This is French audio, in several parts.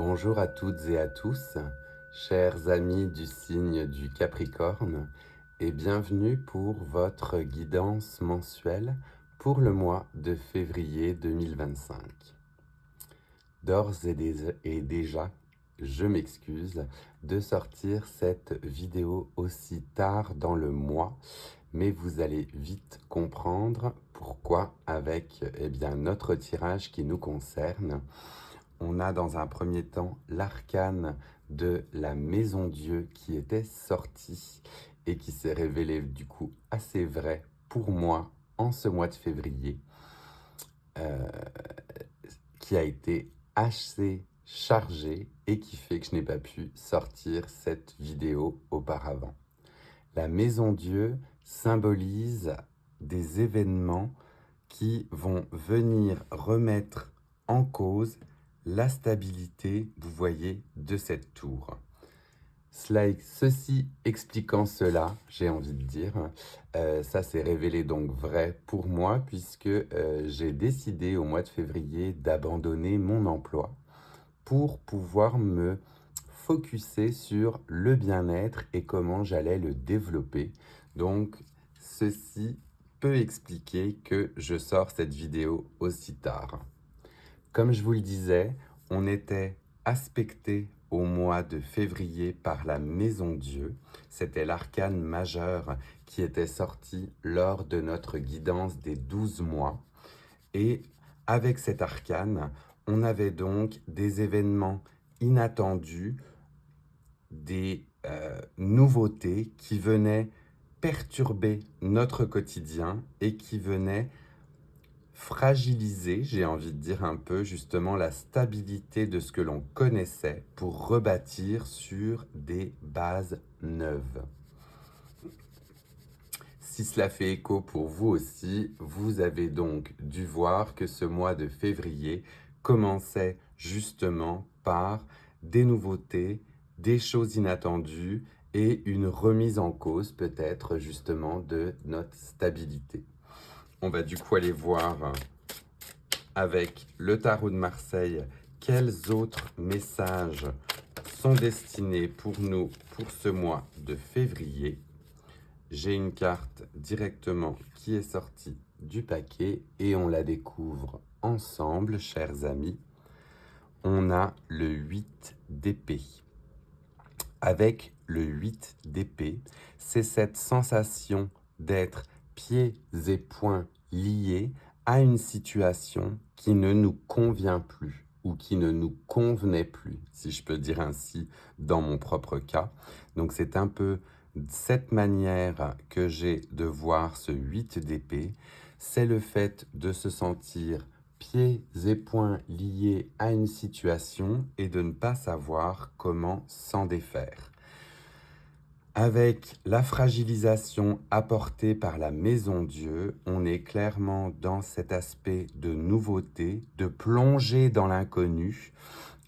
Bonjour à toutes et à tous, chers amis du signe du Capricorne, et bienvenue pour votre guidance mensuelle pour le mois de février 2025. D'ores et déjà, je m'excuse de sortir cette vidéo aussi tard dans le mois, mais vous allez vite comprendre pourquoi avec notre tirage qui nous concerne. On a dans un premier temps l'arcane de la Maison Dieu qui était sorti et qui s'est révélé du coup assez vrai pour moi en ce mois de février, qui a été assez chargé et qui fait que je n'ai pas pu sortir cette vidéo auparavant. La Maison Dieu symbolise des événements qui vont venir remettre en cause la stabilité, vous voyez, de cette tour. Ceci expliquant cela, j'ai envie de dire, ça s'est révélé donc vrai pour moi puisque j'ai décidé au mois de février d'abandonner mon emploi pour pouvoir me focuser sur le bien-être et comment j'allais le développer. Donc, ceci peut expliquer que je sors cette vidéo aussi tard. Comme je vous le disais, on était aspecté au mois de février par la Maison Dieu. C'était l'arcane majeur qui était sorti lors de notre guidance des 12 mois. Et avec cet arcane, on avait donc des événements inattendus, des nouveautés qui venaient perturber notre quotidien et qui venaient fragiliser, j'ai envie de dire un peu, justement la stabilité de ce que l'on connaissait pour rebâtir sur des bases neuves. Si cela fait écho pour vous aussi, vous avez donc dû voir que ce mois de février commençait justement par des nouveautés, des choses inattendues et une remise en cause peut-être justement de notre stabilité. On va du coup aller voir avec le tarot de Marseille quels autres messages sont destinés pour nous pour ce mois de février. J'ai une carte directement qui est sortie du paquet et on la découvre ensemble, chers amis. On a le 8 d'épée. Avec le 8 d'épée, c'est cette sensation d'être pieds et poings liés à une situation qui ne nous convient plus ou qui ne nous convenait plus, si je peux dire ainsi, dans mon propre cas. Donc c'est un peu cette manière que j'ai de voir ce 8 d'épée, c'est le fait de se sentir pieds et poings liés à une situation et de ne pas savoir comment s'en défaire. Avec la fragilisation apportée par la Maison Dieu, on est clairement dans cet aspect de nouveauté, de plonger dans l'inconnu.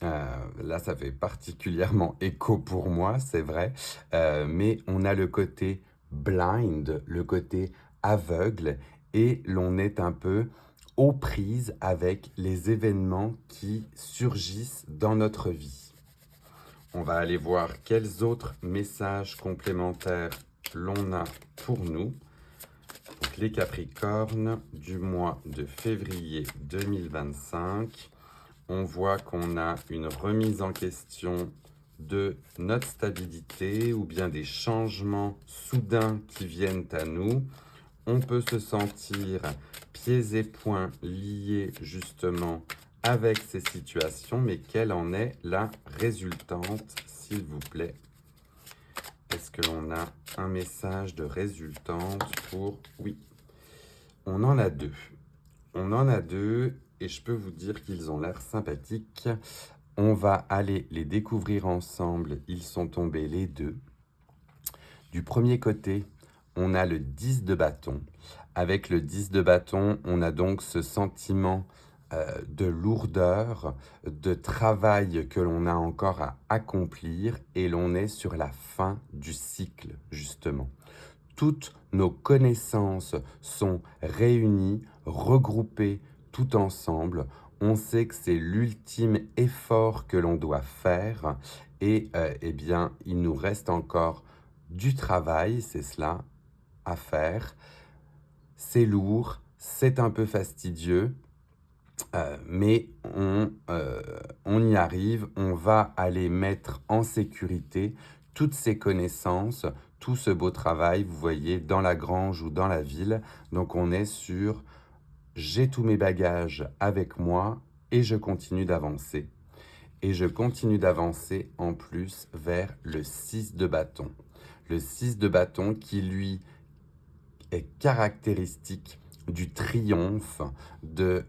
Là, ça fait particulièrement écho pour moi, c'est vrai, mais on a le côté blind, le côté aveugle, et l'on est un peu aux prises avec les événements qui surgissent dans notre vie. On va aller voir quels autres messages complémentaires l'on a pour nous. Donc, les Capricornes du mois de février 2025. On voit qu'on a une remise en question de notre stabilité ou bien des changements soudains qui viennent à nous. On peut se sentir pieds et poings liés justement avec ces situations, mais quelle en est la résultante, s'il vous plaît? Est-ce que l'on a un message de résultante pour... Oui, on en a deux. On en a deux et je peux vous dire qu'ils ont l'air sympathiques. On va aller les découvrir ensemble. Ils sont tombés les deux. Du premier côté, on a le 10 de bâton. Avec le 10 de bâton, on a donc ce sentiment de lourdeur, de travail que l'on a encore à accomplir et l'on est sur la fin du cycle, justement. Toutes nos connaissances sont réunies, regroupées tout ensemble. On sait que c'est l'ultime effort que l'on doit faire et eh bien, il nous reste encore du travail, c'est cela, à faire. C'est lourd, c'est un peu fastidieux, mais on y arrive. On va aller mettre en sécurité toutes ces connaissances, tout ce beau travail, vous voyez, dans la grange ou dans la ville. Donc on est sur j'ai tous mes bagages avec moi et je continue d'avancer. Et je continue d'avancer en plus vers le 6 de bâton. Le 6 de bâton qui, lui, est caractéristique du triomphe, de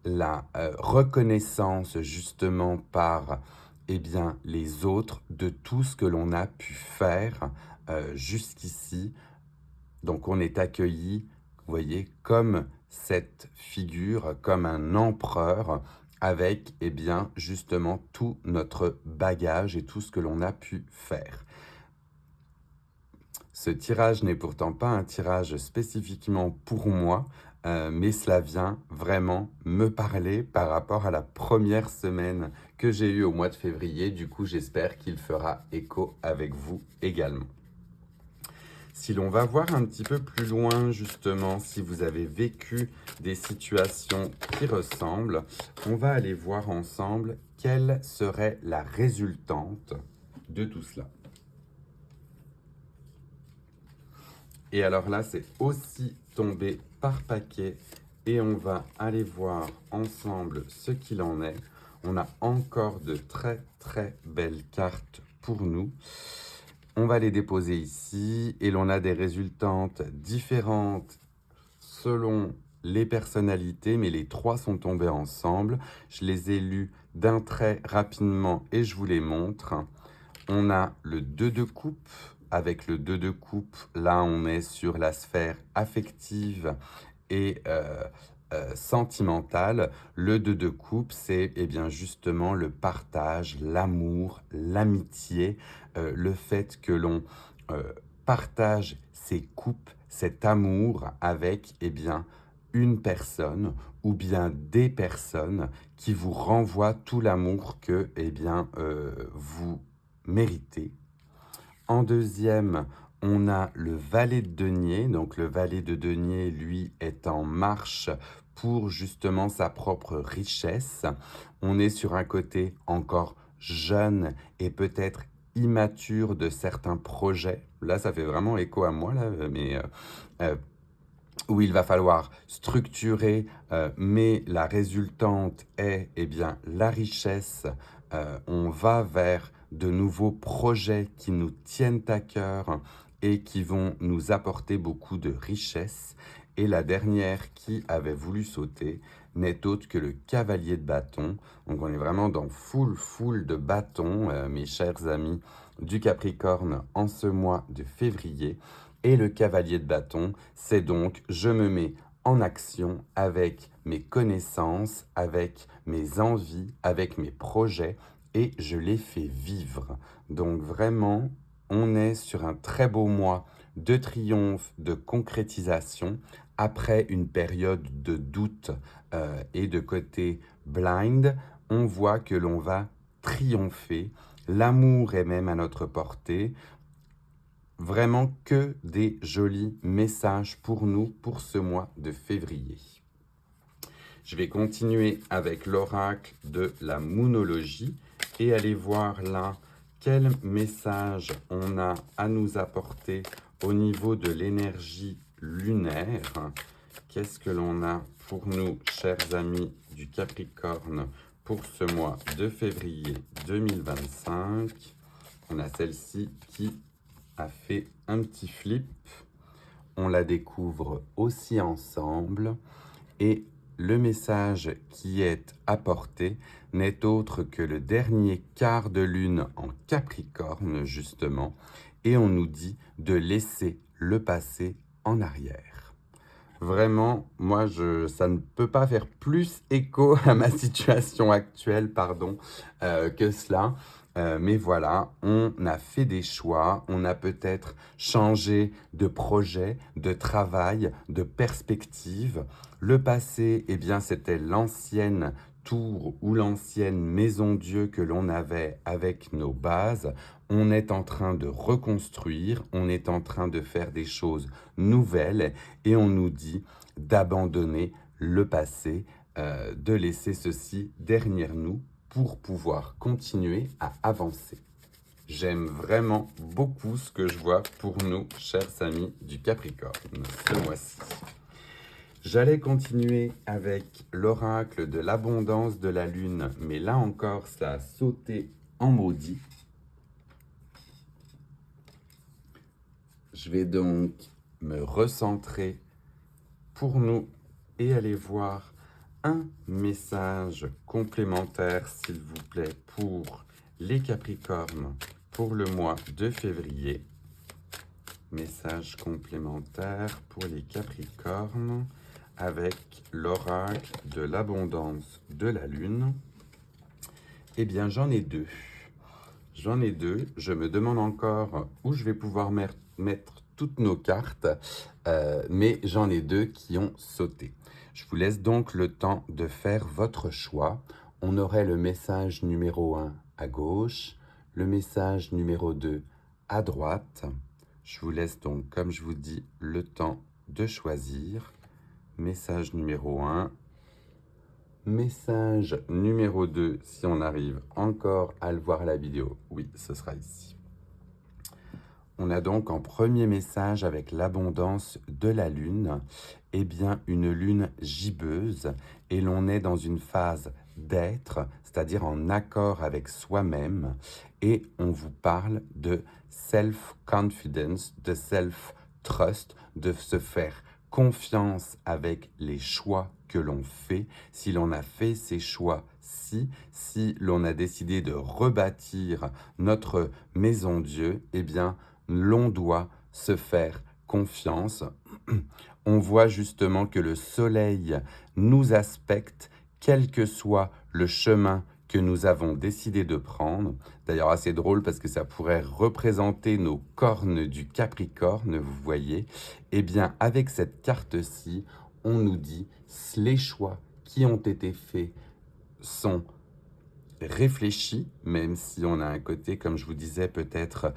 la reconnaissance justement par eh bien, les autres, de tout ce que l'on a pu faire jusqu'ici. Donc on est accueilli, vous voyez, comme cette figure, comme un empereur, avec eh bien, justement tout notre bagage et tout ce que l'on a pu faire. Ce tirage n'est pourtant pas un tirage spécifiquement pour moi, mais cela vient vraiment me parler par rapport à la première semaine que j'ai eue au mois de février. Du coup, j'espère qu'il fera écho avec vous également. Si l'on va voir un petit peu plus loin, justement, si vous avez vécu des situations qui ressemblent, on va aller voir ensemble quelle serait la résultante de tout cela. Et alors là, c'est aussi tombé par paquet et on va aller voir ensemble ce qu'il en est. On a encore de très très belles cartes pour nous. On va les déposer ici et l'on a des résultantes différentes selon les personnalités, mais les trois sont tombés ensemble. Je les ai lus d'un trait rapidement et je vous les montre. On a le 2 de coupe. Avec le 2 de coupe, là, on est sur la sphère affective et sentimentale. Le 2 de coupe, c'est eh bien justement le partage, l'amour, l'amitié, le fait que l'on partage ces coupes, cet amour avec eh bien une personne ou bien des personnes qui vous renvoient tout l'amour que eh bien vous méritez. En deuxième, on a le valet de denier. Donc le valet de denier, lui, est en marche pour justement sa propre richesse. On est sur un côté encore jeune et peut-être immature de certains projets. Là, ça fait vraiment écho à moi, là, mais où il va falloir structurer, mais la résultante est eh bien, la richesse. On va vers de nouveaux projets qui nous tiennent à cœur et qui vont nous apporter beaucoup de richesse. Et la dernière qui avait voulu sauter n'est autre que le cavalier de bâton. Donc on est vraiment dans full de bâtons, mes chers amis du Capricorne, en ce mois de février. Et le cavalier de bâton, c'est donc je me mets en action avec mes connaissances, avec mes envies, avec mes projets et je les fais vivre. Donc vraiment, on est sur un très beau mois de triomphe, de concrétisation après une période de doute et de côté blind. On voit que l'on va triompher. L'amour est même à notre portée. Vraiment que des jolis messages pour nous pour ce mois de février. Je vais continuer avec l'oracle de la moonologie et aller voir là quel message on a à nous apporter au niveau de l'énergie lunaire. Qu'est-ce que l'on a pour nous, chers amis du Capricorne, pour ce mois de février 2025? On a celle-ci qui a fait un petit flip. On la découvre aussi ensemble et le message qui est apporté n'est autre que le dernier quart de lune en Capricorne justement et on nous dit de laisser le passé en arrière. Vraiment, moi, ça ne peut pas faire plus écho à ma situation actuelle, que cela. Mais voilà, on a fait des choix, on a peut-être changé de projet, de travail, de perspective. Le passé, eh bien, c'était l'ancienne tour ou l'ancienne maison Dieu que l'on avait avec nos bases, on est en train de reconstruire, on est en train de faire des choses nouvelles et on nous dit d'abandonner le passé, de laisser ceci derrière nous pour pouvoir continuer à avancer. J'aime vraiment beaucoup ce que je vois pour nous, chers amis du Capricorne, ce mois-ci. J'allais continuer avec l'oracle de l'abondance de la lune, mais là encore, ça a sauté en maudit. Je vais donc me recentrer pour nous et aller voir un message complémentaire, s'il vous plaît, pour les Capricornes pour le mois de février. Message complémentaire pour les Capricornes avec l'oracle de l'abondance de la lune. Eh bien, j'en ai deux. Je me demande encore où je vais pouvoir mettre toutes nos cartes, mais j'en ai deux qui ont sauté. Je vous laisse donc le temps de faire votre choix. On aurait le message numéro 1 à gauche, le message numéro 2 à droite. Je vous laisse donc, comme je vous dis, le temps de choisir. Message numéro 1. Message numéro 2, si on arrive encore à le voir à la vidéo. Oui, ce sera ici. On a donc en premier message avec l'abondance de la lune, eh bien une lune gibbeuse et l'on est dans une phase d'être, c'est-à-dire en accord avec soi-même et on vous parle de self-confidence, de self-trust, de se faire confiance avec les choix que l'on fait. Si l'on a fait ces choix-ci, si l'on a décidé de rebâtir notre maison Dieu, eh bien, l'on doit se faire confiance. On voit justement que le soleil nous aspecte, quel que soit le chemin que nous avons décidé de prendre. D'ailleurs, assez drôle parce que ça pourrait représenter nos cornes du Capricorne, vous voyez. Eh bien, avec cette carte-ci, on nous dit les choix qui ont été faits sont réfléchis, même si on a un côté, comme je vous disais, peut-être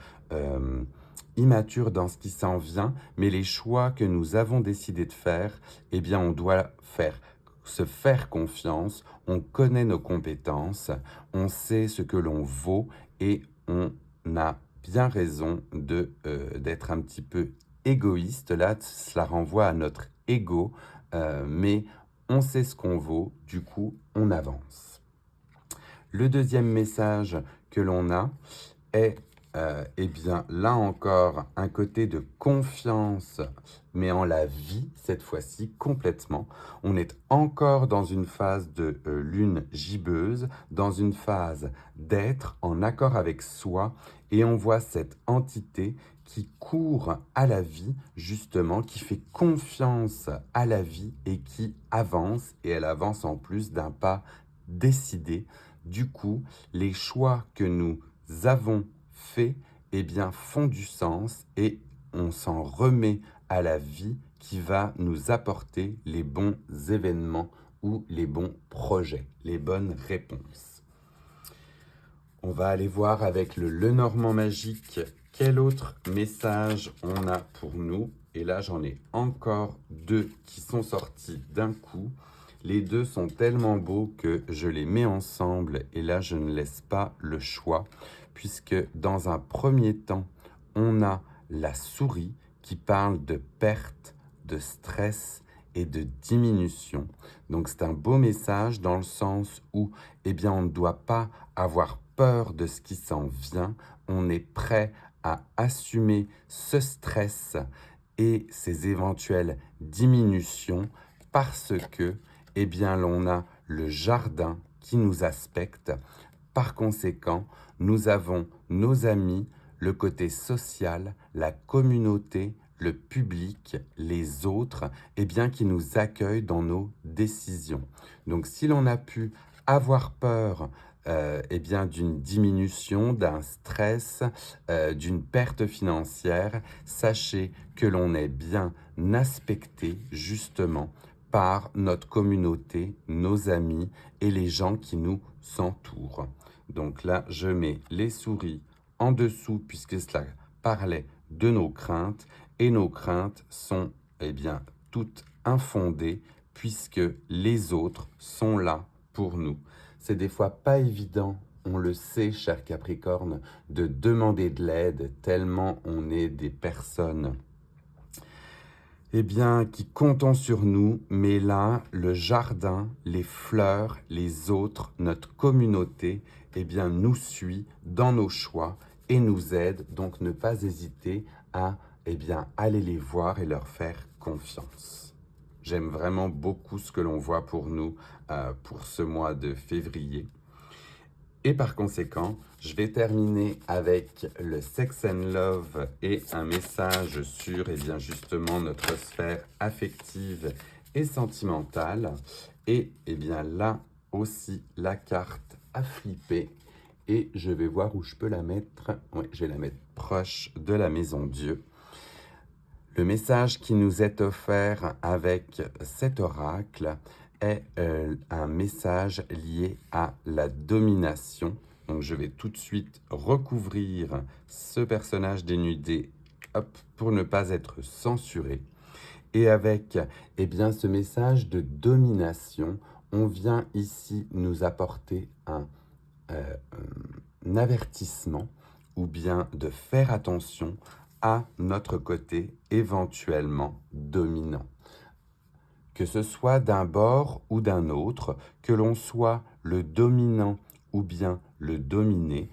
immature dans ce qui s'en vient, mais les choix que nous avons décidé de faire, eh bien, on doit se faire confiance, on connaît nos compétences, on sait ce que l'on vaut et on a bien raison d'être un petit peu égoïste. Là, cela renvoie à notre ego, mais on sait ce qu'on vaut, du coup, on avance. Le deuxième message que l'on a est, eh bien, là encore, un côté de confiance, mais en la vie, cette fois-ci, complètement. On est encore dans une phase de lune gibbeuse, dans une phase d'être en accord avec soi, et on voit cette entité qui court à la vie, justement, qui fait confiance à la vie et qui avance, et elle avance en plus d'un pas décidé. Du coup, les choix que nous avons faits, eh bien, font du sens et on s'en remet à la vie qui va nous apporter les bons événements ou les bons projets, les bonnes réponses. On va aller voir avec le Lenormand magique quel autre message on a pour nous. Et là, j'en ai encore deux qui sont sortis d'un coup. Les deux sont tellement beaux que je les mets ensemble et là, je ne laisse pas le choix puisque dans un premier temps, on a la souris qui parle de perte, de stress et de diminution. Donc, c'est un beau message dans le sens où, eh bien, on ne doit pas avoir peur de ce qui s'en vient. On est prêt à assumer ce stress et ces éventuelles diminutions parce que, eh bien, l'on a le jardin qui nous aspecte. Par conséquent, nous avons nos amis, le côté social, la communauté, le public, les autres, eh bien, qui nous accueillent dans nos décisions. Donc, si l'on a pu avoir peur eh bien, d'une diminution, d'un stress, d'une perte financière, sachez que l'on est bien aspecté justement par notre communauté, nos amis et les gens qui nous entourent. Donc là, je mets les souris en dessous puisque cela parlait de nos craintes et nos craintes sont toutes infondées puisque les autres sont là pour nous. C'est des fois pas évident, on le sait, cher Capricorne, de demander de l'aide tellement on est des personnes qui comptons sur nous, mais là, le jardin, les fleurs, les autres, notre communauté, nous suit dans nos choix et nous aide. Donc, ne pas hésiter à aller les voir et leur faire confiance. J'aime vraiment beaucoup ce que l'on voit pour nous pour ce mois de février. Et par conséquent, je vais terminer avec le Sex and Love et un message sur justement notre sphère affective et sentimentale. Et là aussi, la carte à flipper. Et je vais voir où je peux la mettre. Oui, je vais la mettre proche de la maison Dieu. Le message qui nous est offert avec cet oracle est un message lié à la domination. Donc je vais tout de suite recouvrir ce personnage dénudé pour ne pas être censuré. Et avec ce message de domination, on vient ici nous apporter un avertissement ou bien de faire attention à notre côté éventuellement dominant. Que ce soit d'un bord ou d'un autre, que l'on soit le dominant ou bien le dominé,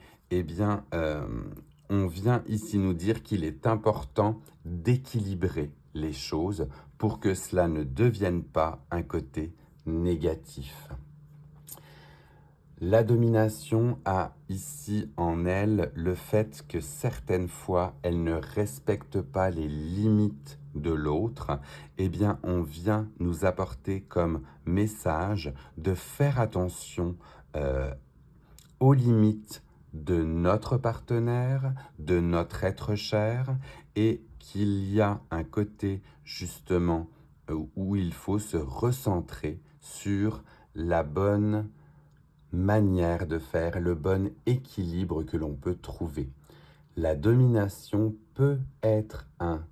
on vient ici nous dire qu'il est important d'équilibrer les choses pour que cela ne devienne pas un côté négatif. La domination a ici en elle le fait que certaines fois, elle ne respecte pas les limites de l'autre. On vient nous apporter comme message de faire attention aux limites de notre partenaire, de notre être cher, et qu'il y a un côté justement où il faut se recentrer sur la bonne manière de faire, le bon équilibre que l'on peut trouver. La domination peut être un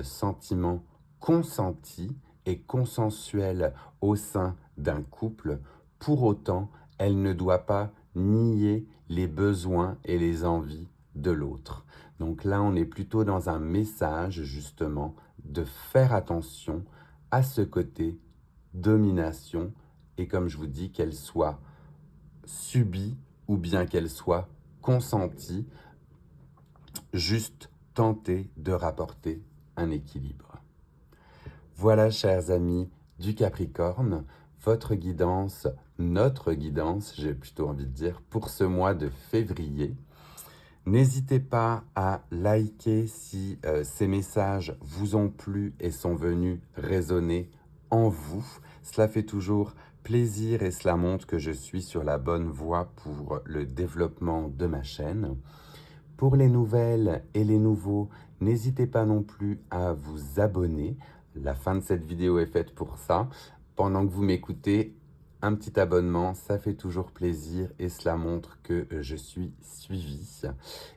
sentiment consenti et consensuel au sein d'un couple. Pour autant, elle ne doit pas nier les besoins et les envies de l'autre. Donc là, on est plutôt dans un message justement de faire attention à ce côté domination et comme je vous dis, qu'elle soit subie ou bien qu'elle soit consentie, juste tenter de rapporter un équilibre. Voilà, chers amis du Capricorne, votre guidance, notre guidance, j'ai plutôt envie de dire, pour ce mois de février. N'hésitez pas à liker si ces messages vous ont plu et sont venus résonner en vous. Cela fait toujours plaisir et cela montre que je suis sur la bonne voie pour le développement de ma chaîne. Pour les nouvelles et les nouveaux, n'hésitez pas non plus à vous abonner. La fin de cette vidéo est faite pour ça. Pendant que vous m'écoutez, un petit abonnement, ça fait toujours plaisir et cela montre que je suis suivi.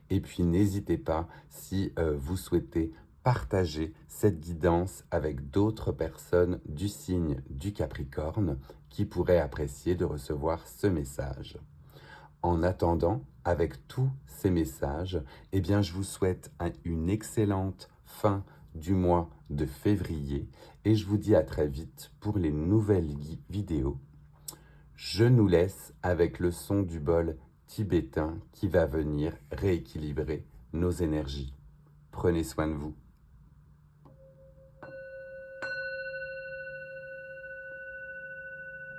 Et puis n'hésitez pas, si vous souhaitez partager cette guidance avec d'autres personnes du signe du Capricorne qui pourraient apprécier de recevoir ce message. En attendant, avec tous ces messages, je vous souhaite une excellente fin du mois de février et je vous dis à très vite pour les nouvelles vidéos. Je nous laisse avec le son du bol tibétain qui va venir rééquilibrer nos énergies. Prenez soin de vous.